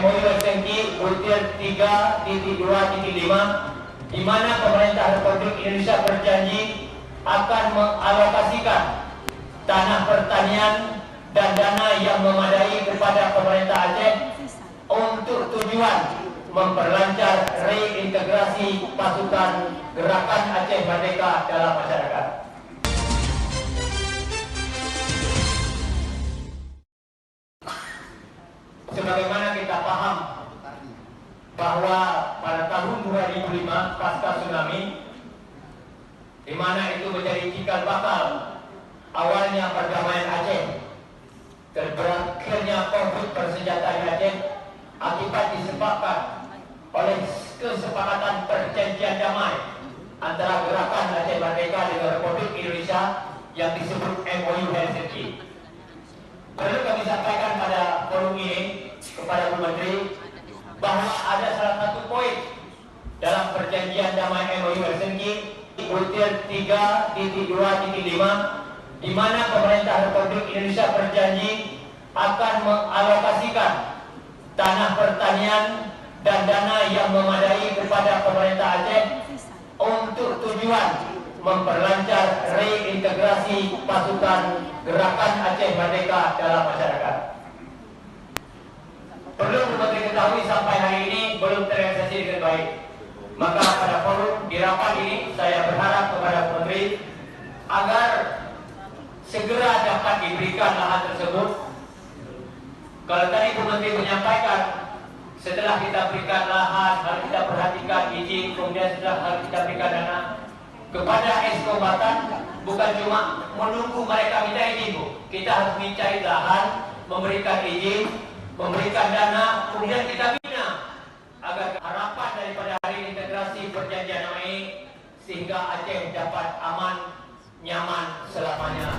MOU Helsinki butir 3.2.5 di mana pemerintah Republik Indonesia berjanji akan mengalokasikan tanah pertanian dan dana yang memadai kepada pemerintah Aceh untuk tujuan memperlancar reintegrasi pasukan Gerakan Aceh Merdeka dalam masyarakat. Sebagaimana kita paham bahwa pada tahun 2005 pasca tsunami, di mana itu menjadi cikal bakal awalnya perdamaian Aceh, berakhirnya konflik bersenjata di Aceh akibat disebabkan oleh kesepakatan perjanjian damai antara Gerakan Aceh Merdeka dengan Republik Indonesia yang disebut MOU Helsinki. Perlu kami sampaikan pada forum ini kepada Bu Menteri bahwa ada salah satu poin dalam perjanjian damai MOU Helsinki butir 3.2.5 di mana pemerintah Republik Indonesia berjanji akan mengalokasikan tanah pertanian dan dana yang memadai kepada pemerintah Aceh untuk tujuan memperlancar reintegrasi pasukan Gerakan Aceh Merdeka dalam masyarakat. Perlu Menteri ketahui sampai hari ini belum terrealisasi dengan baik. Maka pada forum di rapat ini saya berharap kepada Menteri agar segera dapat diberikan lahan tersebut. Kalau tadi Bu Menteri menyampaikan setelah kita berikan lahan harus kita perhatikan izin, kemudian setelah harus kita berikan dana kepada Esko Batam, bukan cuma menunggu mereka minta izin, Bu. Kita harus mencari lahan, memberikan izin, memberikan dana, kemudian kita bina agar harapan daripada hari integrasi perjanjian damai ini sehingga Aceh dapat aman, nyaman selamanya.